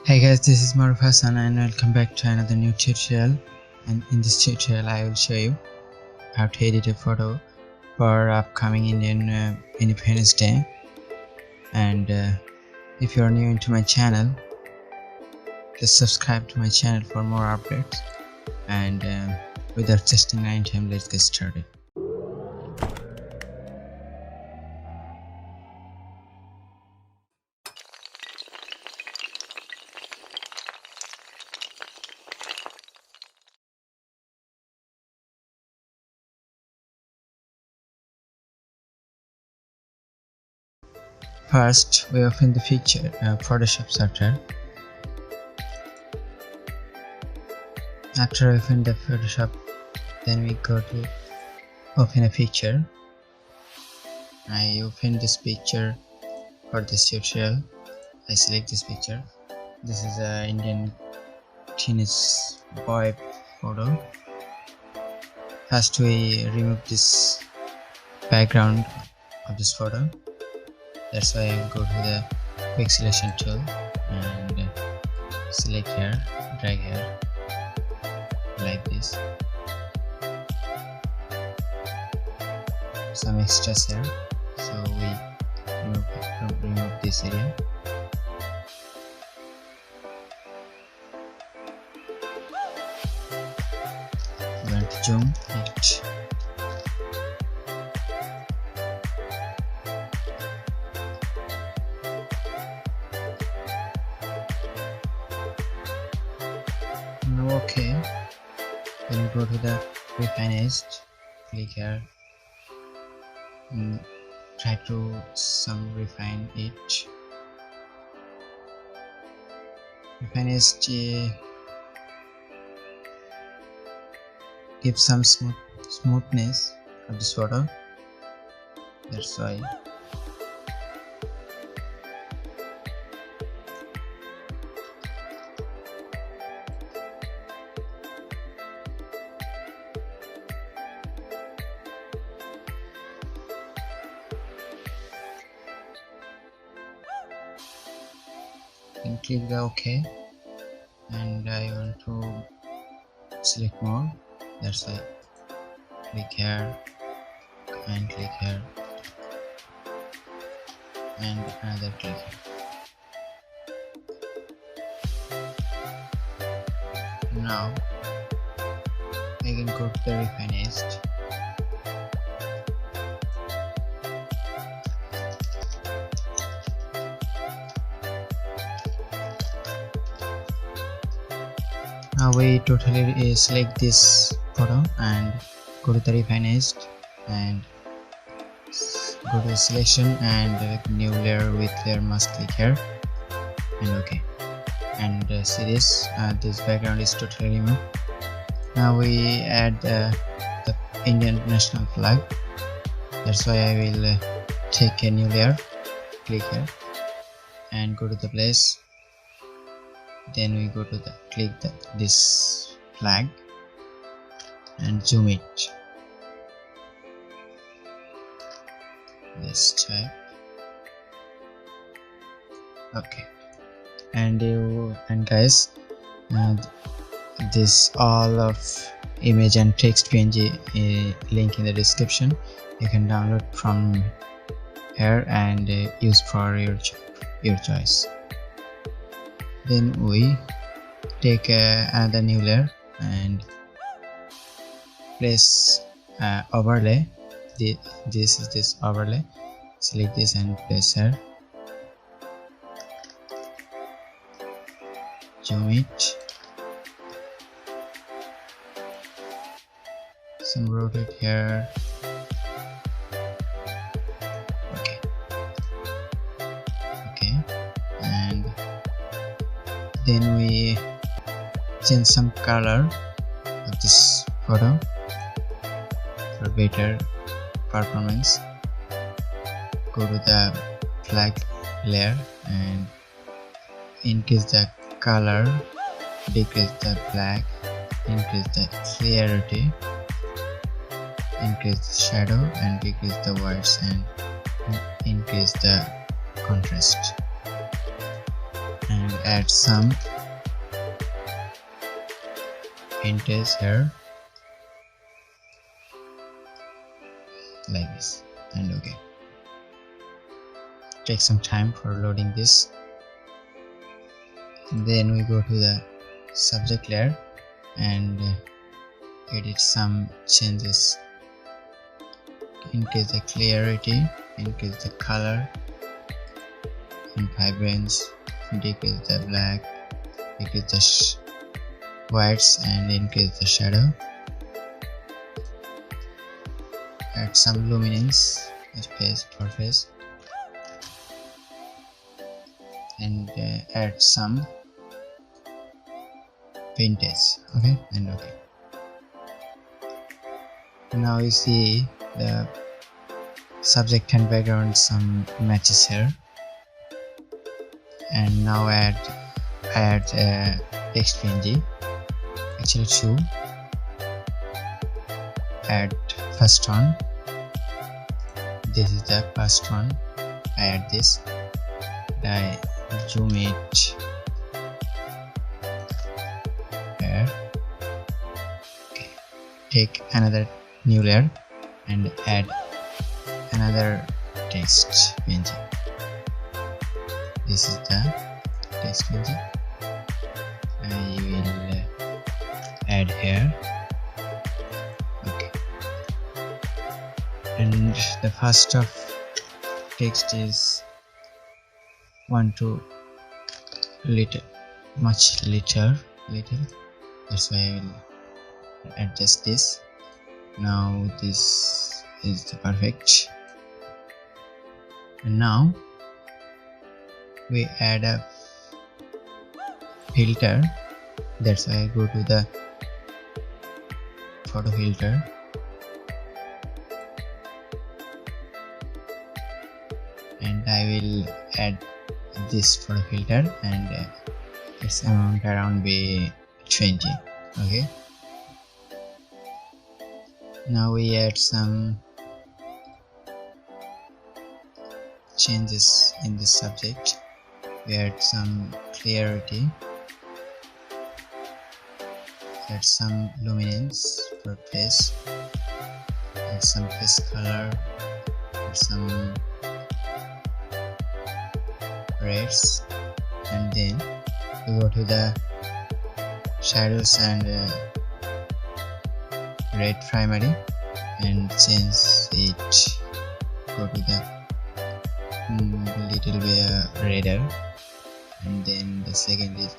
Hey guys, this is Maruf Hasan and welcome back to another new tutorial. And in this tutorial I will show you how to edit a photo for upcoming Indian Independence Day. And if you are new into my channel, just subscribe to my channel for more updates. And without wasting any time, let's get started. First, we open the picture Photoshop software. After open the Photoshop, then we go to open a picture. I open this picture for this tutorial. I select this picture. This is an Indian teenage boy photo. First, we remove this background of this photo. That's why I go to the quick selection tool and select here, drag here like this. Some extras here, so we remove this area. We want to zoom it. Okay, then go to the refined, click here and try to refine it. Refined gives some smoothness of this photo. That's why. And click the OK, and I want to select more. That's why click here and click here and another click here. Now I can go to the refined. Now we totally select this photo and go to the refined and go to the selection and new layer with layer mask, click here and OK. And see this background is totally removed. Now we add the Indian national flag. That's why I will take a new layer, click here and go to the place. Then we go to the this flag and zoom it. This type. Okay. And guys, this all of image and text PNG link in the description. You can download from here and use for your choice. Then we take another new layer and place overlay. This is this overlay. Select this and place here. Zoom it. Some rotate here. Okay. Okay. And then we change some color of this photo for better performance. Go to the flag layer and increase the color, decrease the black, increase the clarity, increase the shadow and decrease the whites and increase the contrast. And add some vintage here like this, and okay. Take some time for loading this. Then we go to the subject layer and edit some changes. Increase the clarity, increase the color and vibrance, decrease the black, decrease the whites and increase the shadow. Add some luminance, space for face, and add some vintage. Okay, and okay. Now you see the subject and background some matches here, and now add text PNG, actually two. Add first one, this is the first one. I add this, I zoom it here. Okay. Take another new layer and add another text PNG. This is the text PNG. I will add here. Okay. And the first of text is much little. That's why I will adjust this. Now this is the perfect. And now we add a filter. That's why I go to the photo filter and I will add this photo filter, and its amount around be 20. Okay. Now we add some changes in this subject. We add some clarity, add some luminance for face, add some face color, add some reds, and then we go to the shadows and red primary and change it. Go to the little bit redder, and then the second is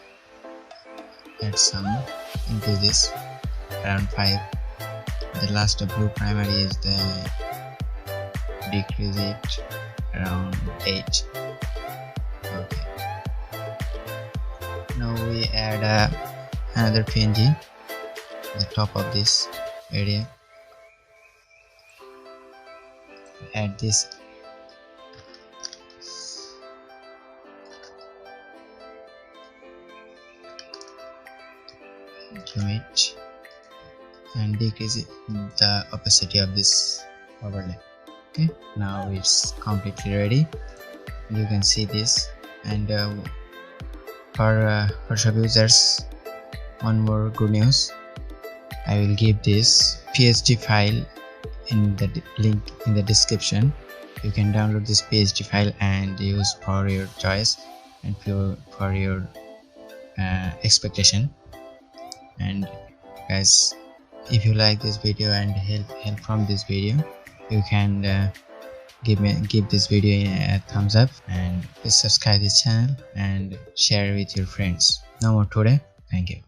add some into this around 5. The last of blue primary is the decrease it around 8. Okay. Now we add another PNG at the top of this area. Add this image and decrease the opacity of this overlay. Okay, now it's completely ready. You can see this. And for Photoshop users, one more good news. I will give this PSD file in the link in the description. You can download this PSD file and use for your choice and for your expectation. And guys, if you like this video and help from this video, you can give this video a thumbs up, and please subscribe this channel and share with your friends. No more today. Thank you.